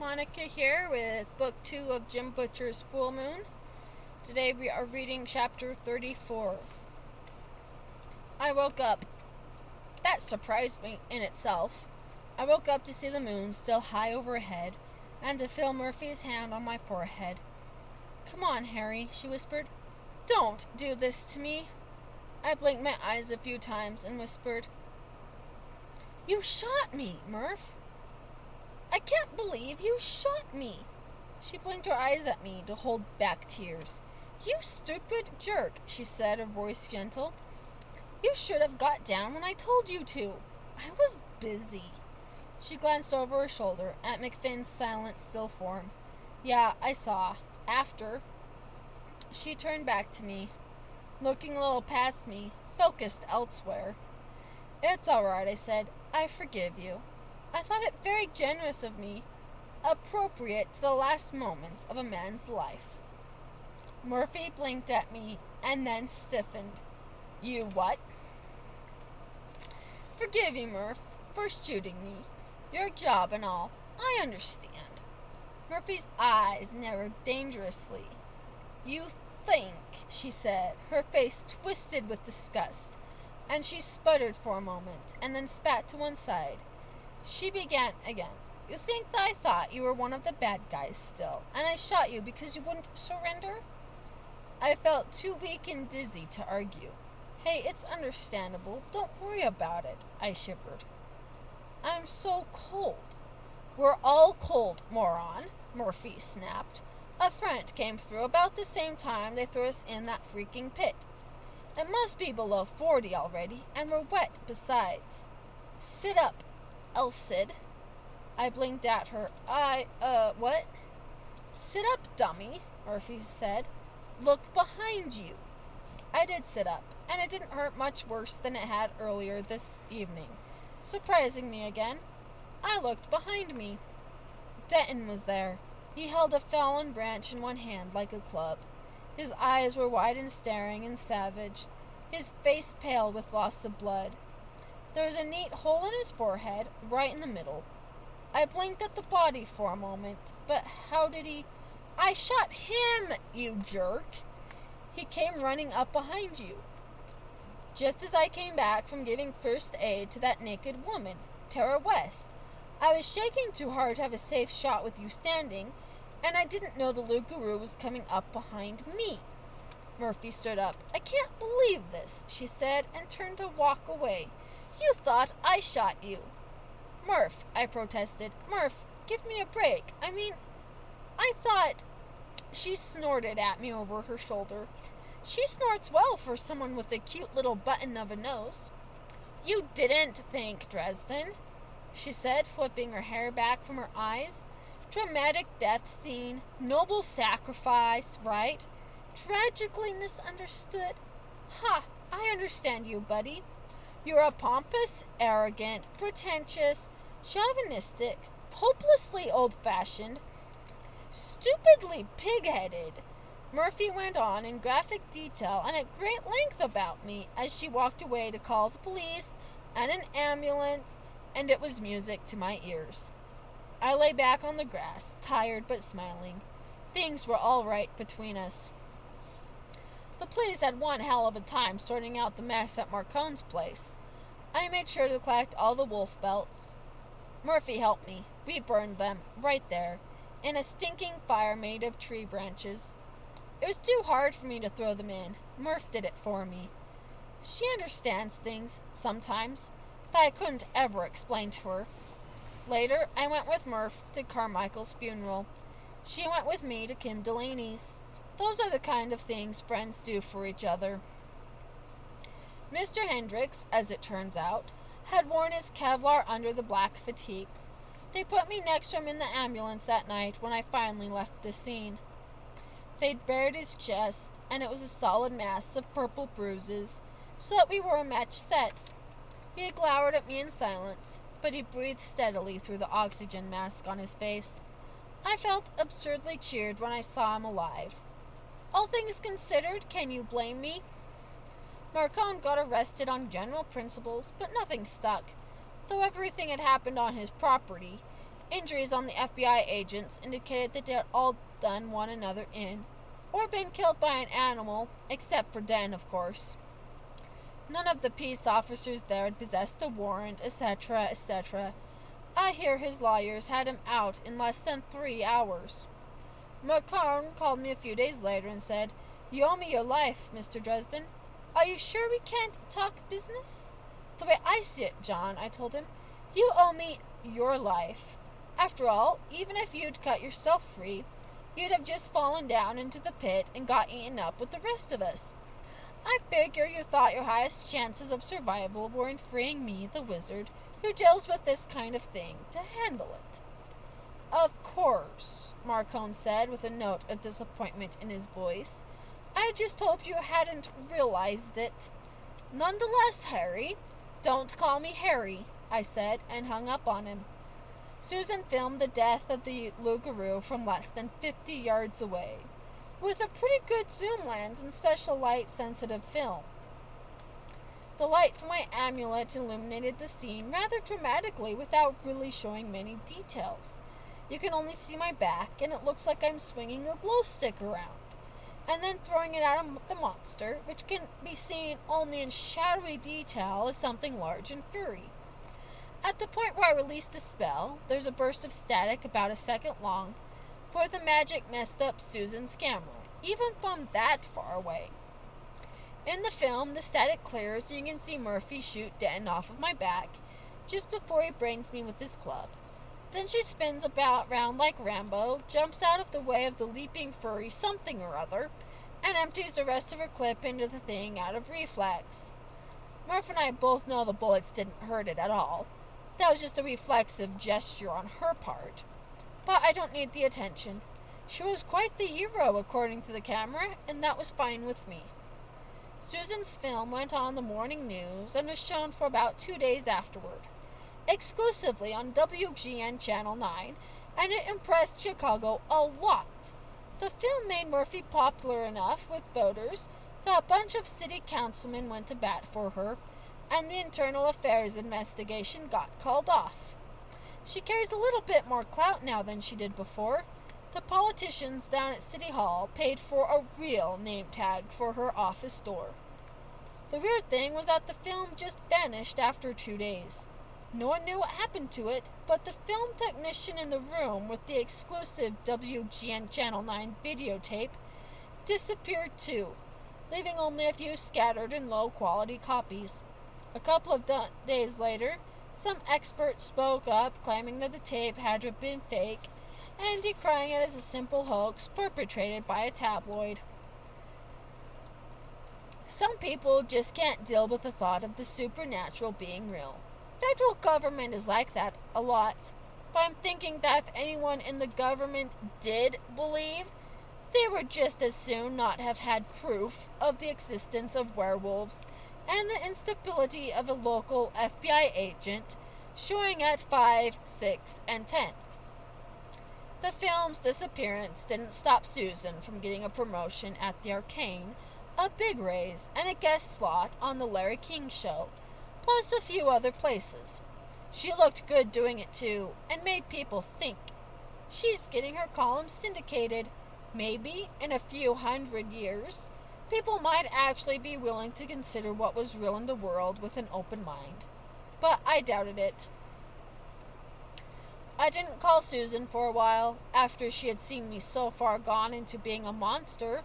Monica here with Book 2 of Jim Butcher's Full Moon. Today we are reading Chapter 34. I woke up. That surprised me in itself. I woke up to see the moon still high overhead and to feel Murphy's hand on my forehead. "Come on, Harry," she whispered. "Don't do this to me." I blinked my eyes a few times and whispered, "You shot me, Murph. I can't believe you shot me." She blinked her eyes at me to hold back tears. "You stupid jerk," she said, her voice gentle. "You should have got down when I told you to. I was busy." She glanced over her shoulder at McFinn's silent, still form. "Yeah, I saw. After." She turned back to me, looking a little past me, focused elsewhere. "It's all right," I said. "I forgive you. I thought it very generous of me, appropriate to the last moments of a man's life." Murphy blinked at me and then stiffened. "You what?" "Forgive you, Murph, for shooting me. Your job and all. I understand." Murphy's eyes narrowed dangerously. "You think," she said, her face twisted with disgust, and she sputtered for a moment and then spat to one side. She began again. "You think that I thought you were one of the bad guys still, and I shot you because you wouldn't surrender?" I felt too weak and dizzy to argue. "Hey, it's understandable. Don't worry about it," I shivered. "I'm so cold." "We're all cold, moron," Murphy snapped. "A friend came through about the same time they threw us in that freaking pit. It must be below 40 already, and we're wet besides. Sit up, Elsid." I blinked at her. What?" "Sit up, dummy," Murphy said. "Look behind you." I did sit up, and it didn't hurt much worse than it had earlier this evening, surprising me again. I looked behind me. Denton was there. He held a fallen branch in one hand like a club. His eyes were wide and staring and savage, his face pale with loss of blood. There was a neat hole in his forehead, right in the middle. I blinked at the body for a moment, but how did he... "I shot him, you jerk. He came running up behind you, just as I came back from giving first aid to that naked woman, Tara West. I was shaking too hard to have a safe shot with you standing, and I didn't know the Lugaroo was coming up behind me." Murphy stood up. "I can't believe this," she said, and turned to walk away. "You thought I shot you." "Murph," I protested. "Murph, give me a break. I thought..." She snorted at me over her shoulder. She snorts well for someone with a cute little button of a nose. "You didn't think, Dresden," she said, flipping her hair back from her eyes. "Dramatic death scene, noble sacrifice, right? Tragically misunderstood. Ha! I understand you, buddy. You're a pompous, arrogant, pretentious, chauvinistic, hopelessly old-fashioned, stupidly pig-headed." Murphy went on in graphic detail and at great length about me as she walked away to call the police and an ambulance, and it was music to my ears. I lay back on the grass, tired but smiling. Things were all right between us. The police had one hell of a time sorting out the mess at Marcone's place. I made sure to collect all the wolf belts. Murphy helped me. We burned them, right there, in a stinking fire made of tree branches. It was too hard for me to throw them in. Murph did it for me. She understands things, sometimes, that I couldn't ever explain to her. Later, I went with Murph to Carmichael's funeral. She went with me to Kim Delaney's. Those are the kind of things friends do for each other. Mr. Hendricks, as it turns out, had worn his Kevlar under the black fatigues. They put me next to him in the ambulance that night when I finally left the scene. They'd bared his chest, and it was a solid mass of purple bruises, so that we were a match set. He glowered at me in silence, but he breathed steadily through the oxygen mask on his face. I felt absurdly cheered when I saw him alive. All things considered, can you blame me? Marcone got arrested on general principles, but nothing stuck, though everything had happened on his property, Injuries on the FBI agents indicated that they had all done one another in, or been killed by an animal, except for Den, of course. None of the peace officers there had possessed a warrant, etc., etc. I hear his lawyers had him out in less than 3 hours. McCarn called me a few days later and said, "You owe me your life, Mr. Dresden. Are you sure we can't talk business?" "The way I see it, John," I told him, "you owe me your life. After all, even if you'd cut yourself free, you'd have just fallen down into the pit and got eaten up with the rest of us. I figure you thought your highest chances of survival were in freeing me, the wizard, who deals with this kind of thing, to handle it." "Of course," Marcone said with a note of disappointment in his voice. "I just hope you hadn't realized it." "Nonetheless, Harry—" "Don't call me Harry," I said, and hung up on him. Susan filmed the death of the loup-garou from less than 50 yards away, with a pretty good zoom lens and special light-sensitive film. The light from my amulet illuminated the scene rather dramatically without really showing many details. You can only see my back, and it looks like I'm swinging a glow stick around, and then throwing it at the monster, which can be seen only in shadowy detail as something large and furry. At the point where I released a spell, there's a burst of static about a second long, for the magic messed up Susan's camera, even from that far away. In the film, the static clears and you can see Murphy shoot Den off of my back just before he brains me with his club. Then she spins about round like Rambo, jumps out of the way of the leaping furry something or other, and empties the rest of her clip into the thing out of reflex. Murph and I both know the bullets didn't hurt it at all. That was just a reflexive gesture on her part. But I don't need the attention. She was quite the hero according to the camera, and that was fine with me. Susan's film went on the morning news and was shown for about 2 days afterward, exclusively on WGN Channel 9, and it impressed Chicago a lot. The film made Murphy popular enough with voters that a bunch of city councilmen went to bat for her, and the internal affairs investigation got called off. She carries a little bit more clout now than she did before. The politicians down at City Hall paid for a real name tag for her office door. The weird thing was that the film just vanished after 2 days. No one knew what happened to it, but the film technician in the room with the exclusive WGN Channel 9 videotape disappeared too, leaving only a few scattered and low-quality copies. A couple of days later, some expert spoke up claiming that the tape had to have been fake and decrying it as a simple hoax perpetrated by a tabloid. Some people just can't deal with the thought of the supernatural being real. Federal government is like that a lot, but I'm thinking that if anyone in the government did believe, they would just as soon not have had proof of the existence of werewolves and the instability of a local FBI agent showing at 5, 6, and 10. The film's disappearance didn't stop Susan from getting a promotion at the Arcane, a big raise, and a guest slot on the Larry King Show, plus a few other places. She looked good doing it too, and made people think. She's getting her column syndicated. Maybe, in a few 100 years, people might actually be willing to consider what was real in the world with an open mind. But I doubted it. I didn't call Susan for a while, after she had seen me so far gone into being a monster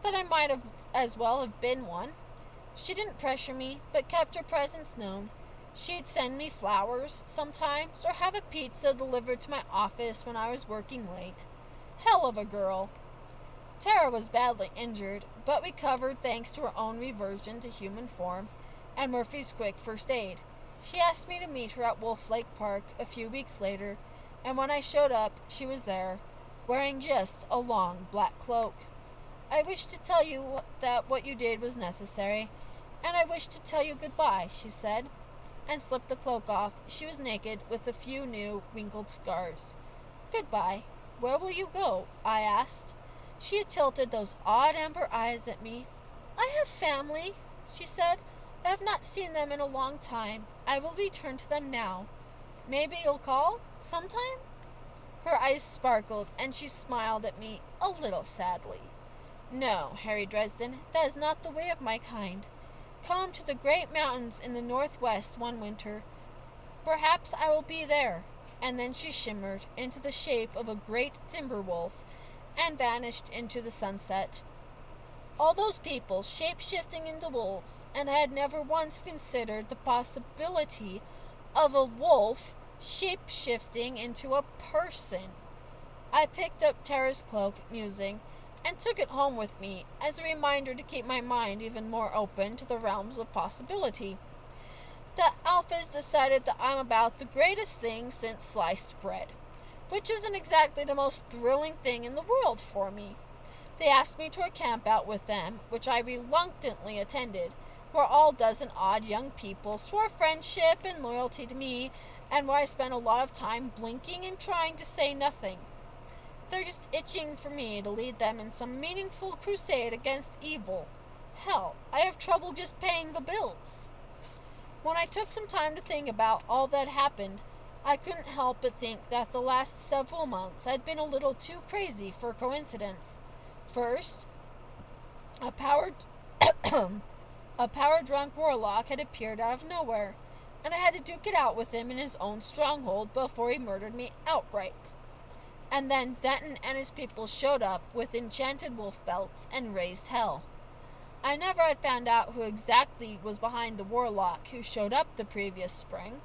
that I might have as well have been one. She didn't pressure me, but kept her presence known. She'd send me flowers sometimes, or have a pizza delivered to my office when I was working late. Hell of a girl. Tara was badly injured, but recovered thanks to her own reversion to human form and Murphy's quick first aid. She asked me to meet her at Wolf Lake Park a few weeks later, and when I showed up, she was there, wearing just a long black cloak. "I wish to tell you that what you did was necessary, and I wish to tell you goodbye," she said, and slipped the cloak off. She was naked, with a few new, wrinkled scars. "Goodbye. Where will you go?" I asked. She had tilted those odd amber eyes at me. "I have family," she said. "I have not seen them in a long time. I will return to them now. Maybe you'll call sometime?" Her eyes sparkled, and she smiled at me a little sadly. "No, Harry Dresden, that is not the way of my kind. Come to the great mountains in the northwest one winter. Perhaps I will be there." And then she shimmered into the shape of a great timber wolf and vanished into the sunset. All those people shape-shifting into wolves, and I had never once considered the possibility of a wolf shape-shifting into a person. I picked up Tara's cloak, musing, and took it home with me as a reminder to keep my mind even more open to the realms of possibility. The Alphas decided that I'm about the greatest thing since sliced bread, which isn't exactly the most thrilling thing in the world for me. They asked me to a camp out with them, which I reluctantly attended, where all dozen odd young people swore friendship and loyalty to me, and where I spent a lot of time blinking and trying to say nothing. They're just itching for me to lead them in some meaningful crusade against evil. Hell, I have trouble just paying the bills. When I took some time to think about all that happened, I couldn't help but think that the last several months had been a little too crazy for coincidence. First, a power drunk warlock had appeared out of nowhere, and I had to duke it out with him in his own stronghold before he murdered me outright. And then Denton and his people showed up with enchanted wolf belts and raised hell. I never had found out who exactly was behind the warlock who showed up the previous spring.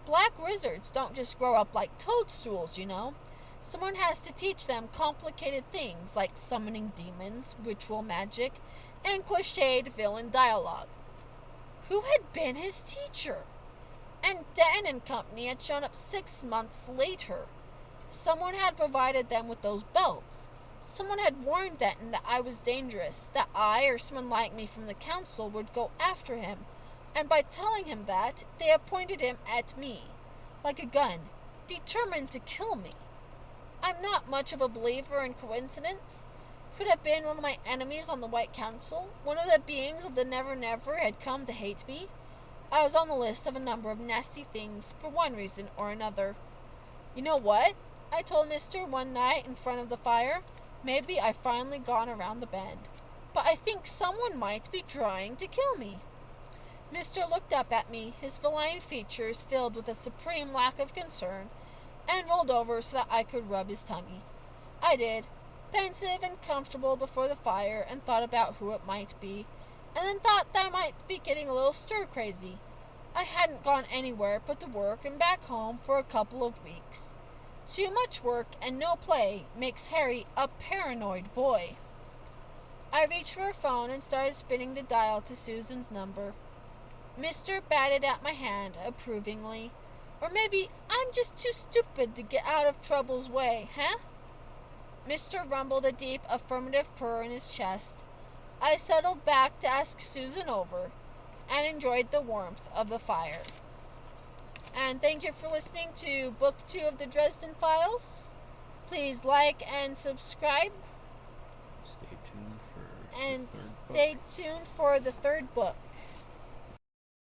Black wizards don't just grow up like toadstools, you know. Someone has to teach them complicated things like summoning demons, ritual magic, and cliched villain dialogue. Who had been his teacher? And Denton and company had shown up 6 months later. Someone had provided them with those belts. Someone had warned Denton that I was dangerous, that I or someone like me from the council would go after him, and by telling him that, they appointed him at me, like a gun, determined to kill me. I'm not much of a believer in coincidence. Could have been one of my enemies on the White Council. One of the beings of the Never Never had come to hate me. I was on the list of a number of nasty things for one reason or another. "You know what?" I told Mister one night in front of the fire. "Maybe I've finally gone around the bend. But I think someone might be trying to kill me." Mister looked up at me, his feline features filled with a supreme lack of concern, and rolled over so that I could rub his tummy. I did, pensive and comfortable before the fire, and thought about who it might be, and then thought that I might be getting a little stir-crazy. I hadn't gone anywhere but to work and back home for a couple of weeks. Too much work and no play makes Harry a paranoid boy. I reached for her phone and started spinning the dial to Susan's number. Mister batted at my hand approvingly. "Or maybe I'm just too stupid to get out of trouble's way, huh?" Mister rumbled a deep affirmative purr in his chest. I settled back to ask Susan over, and enjoyed the warmth of the fire. And thank you for listening to Book 2 of the Dresden Files. Please like and subscribe. Stay tuned for And the third book. stay tuned for the third book.